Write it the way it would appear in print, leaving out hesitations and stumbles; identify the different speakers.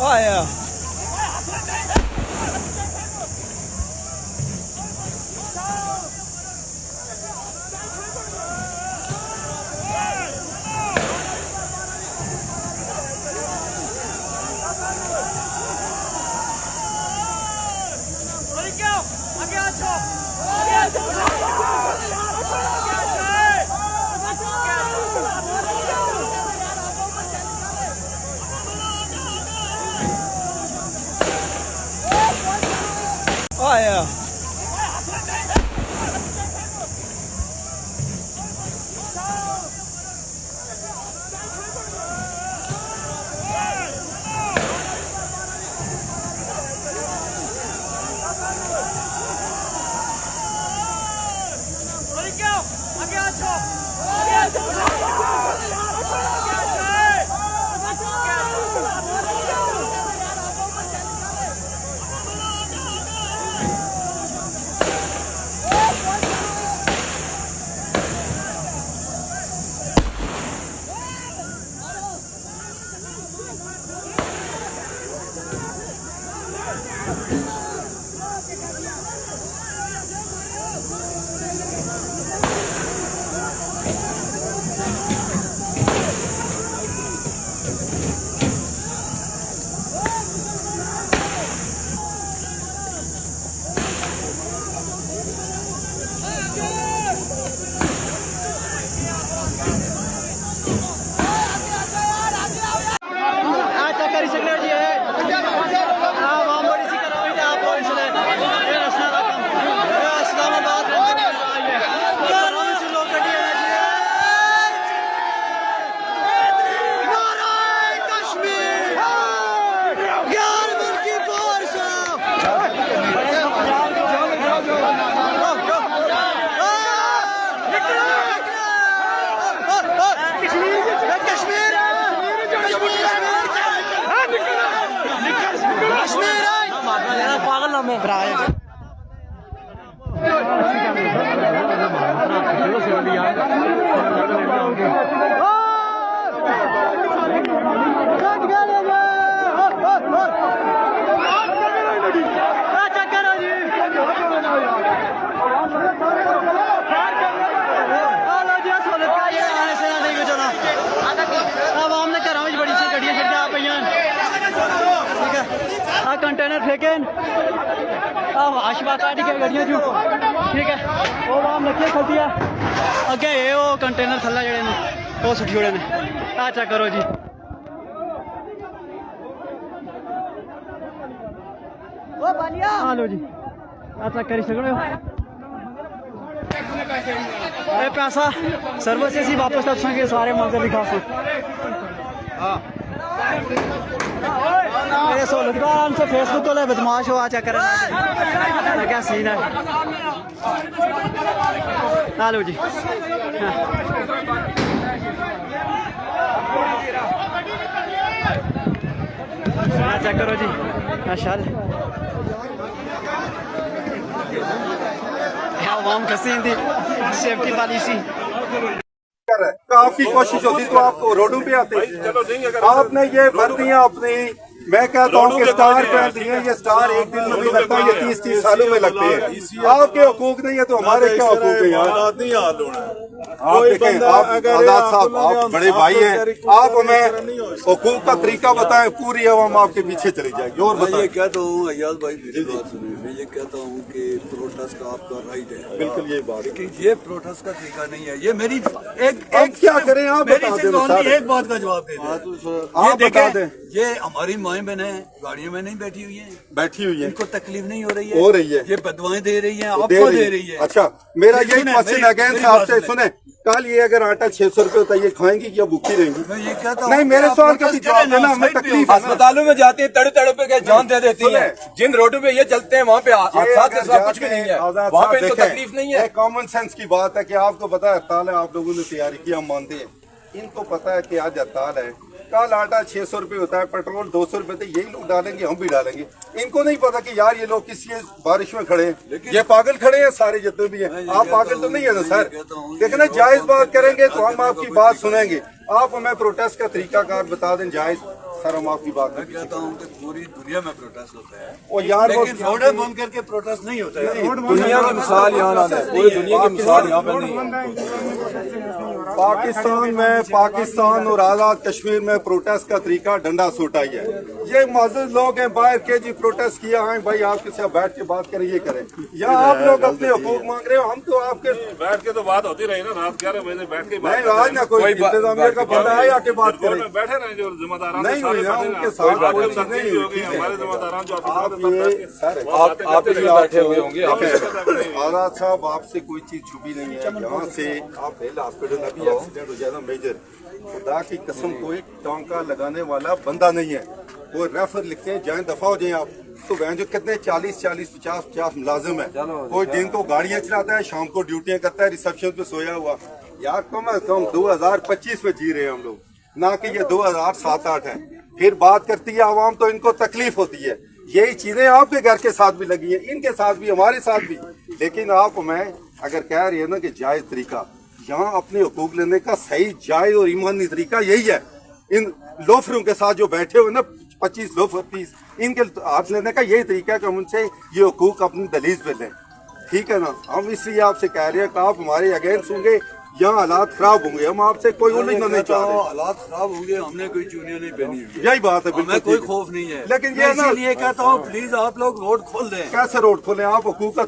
Speaker 1: Oh yeah. Oh yeah. Container फेंके आशबा काट के गड्डियां चू ठीक है वो वहां लगे खतिया अगे ये वो कंटेनर थल्ला जड़े ने वो सुट छोड़े ने आ चेक करो जी ओ बालिया आ लो जी आ चेक कर सकते हो ये पैसा सर्विस से वापस कर के सारे मंजर लिखा हां मेरे सहूलतकार से फेसबुक को ले बदमाश हो आ चेक कर क्या सीन है हेलो जी चेक करो जी माशाल्लाह आवाम कसी थी सेफ्टी पॉलिसी
Speaker 2: काफी कोशिश होती तो आप रोडों पे आते आपने ये वर्दियां अपनी मैं कहता हूँ कि स्टार पहन दिए ये स्टार एक दिन में नहीं लगता ये 30-30 सालों में लगते हैं आपके हुकूक नहीं है तो हमारे क्या हुकूक है यार आप देखें आप आजाद साहब आप बड़े भाई हैं आप हमें हुकूक का तरीका बताएं पूरी आवाम आपके पीछे चली जाएगी और
Speaker 3: मैं ये कहता हूँ अयाज भाई मेरी बात सुनिए मैं ये कहता हूँ कि प्रोटेस्ट आपका राइट है
Speaker 2: बिल्कुल ये बात
Speaker 3: लेकिन ये प्रोटेस्ट का तरीका नहीं है ये मेरी
Speaker 2: एक क्या करें आप बता दें
Speaker 3: एक बात का जवाब दे
Speaker 2: आप बता दें
Speaker 3: ये हमारी माएं बहनें गाड़ियों में नहीं बैठी हुई है
Speaker 2: इनको
Speaker 3: तकलीफ नहीं हो रही है ये बदवाएं दे रही है आपको दे रही है
Speaker 2: अच्छा मेरा यही क्वेश्चन अगेन आपसे सुने कल ये अगर आटा 600 रुपए होता है ये खाएंगी या भूखी रहेंगी
Speaker 3: मैं ये कहता
Speaker 2: नहीं मेरे सवाल का भी जवाब देना हमें तकलीफ
Speaker 4: अस्पतालों में जाती है तड़े तड़े पे जान दे देती है जिन रोडों पे ये चलते हैं वहाँ पे हादसा कुछ भी नहीं है वहाँ पे इनको तकलीफ नहीं है
Speaker 2: कॉमन सेंस की बात है कि आपको पता है हड़ताल है आप लोगों ने तैयारी की हम मानते हैं इनको पता है कि आज हड़ताल है कल आटा 600 रुपए होता है पेट्रोल 200 रुपए तो यही लोग डालेंगे हम भी डालेंगे इनको नहीं पता कि यार ये लोग किसी बारिश में खड़े हैं ये पागल खड़े हैं सारे जितने भी हैं आप पागल तो नहीं है ना सर देखना जायज बात करेंगे तो हम आपकी बात सुनेंगे आप हमें प्रोटेस्ट का तरीकाकार बता दें जायज सर हम आपकी बात
Speaker 3: मैं कहता हूँ कि पूरी दुनिया में प्रोटेस्ट होता है,
Speaker 2: वो यार वो
Speaker 3: लेकिन रोडें बंद करके प्रोटेस्ट नहीं होता है।
Speaker 4: दुनिया की मिसाल यहाँ ना दे, पूरी दुनिया की मिसाल यहाँ पर नहीं है।
Speaker 2: पाकिस्तान और आज़ाद कश्मीर में प्रोटेस्ट का तरीका डंडा सूटा ही है। ये मौजूद लोग हैं बाहर के जी प्रोटेस्ट किया है भाई, आपके साथ बैठ के बात करें, ये करें, या आप लोग अपने हुकूक मांग रहे हो, हम तो आपके
Speaker 5: बैठ के तो बात होती रही ना, रात 11 बजे बैठ के
Speaker 2: नहीं आज ना कोई इंतजामिया का बंदा है आके बात करें,
Speaker 5: बैठे रहे जो जिम्मेदार
Speaker 2: नहीं हुई ना उनके साथ कोई चीज नहीं हुई।
Speaker 5: हमारे जिम्मेदार जो
Speaker 2: आप ये सर
Speaker 4: आप इसमें बैठे हुए होंगे।
Speaker 2: आजाद साहब आपसे कोई चीज छुपी नहीं है, यहाँ से आप पहले हॉस्पिटल अभी एक्सीडेंट हो जाएगा मेजर, खुदा की कसम कोई टांका लगाने वाला बंदा नहीं है, वो रेफर लिखते हैं जाए दफा हो जाए आप, तो वह जो कितने 40-50 मुलाजिम है, कोई दिन को गाड़ियां चलाता है, शाम को ड्यूटियां करता है, रिसेप्शन पे सोया हुआ, यार कम अज कम 2025 में जी रहे हैं हम लोग, ना कि ये 2007-8 है। फिर बात करती है आवाम तो इनको तकलीफ होती है, यही चीजें आपके घर के साथ भी लगी है, इनके साथ भी, हमारे साथ भी, लेकिन आप मैं अगर कह रही है ना कि जायज तरीका, यहाँ अपने हुकूक लेने का सही जायज और ईमानी तरीका यही है। इन लोफरों के साथ जो बैठे हुए ना 25 लोफर 30, इनके हाथ लेने का यही तरीका है कि हम उनसे ये हुकूक अपनी दलीज पे लें, ठीक है ना। हम इसलिए आपसे कह रहे हैं कि आप हमारे अगेंस्ट होंगे, यहाँ हालात खराब होंगे, हम आपसे कोई उलझना नहीं चाह रहे।
Speaker 3: हालात खराब होंगे, हमने कोई चुनिया नहीं पहनी हुई,
Speaker 2: यही बात है,
Speaker 3: हमें
Speaker 2: बिल्कुल
Speaker 3: कोई
Speaker 2: ठीक है।
Speaker 3: खौफ नहीं है,
Speaker 2: लेकिन ये ना
Speaker 3: इसीलिए कहता हूँ प्लीज आप लोग रोड खोल दें।
Speaker 2: कैसे रोड खोले, आप हुकूक का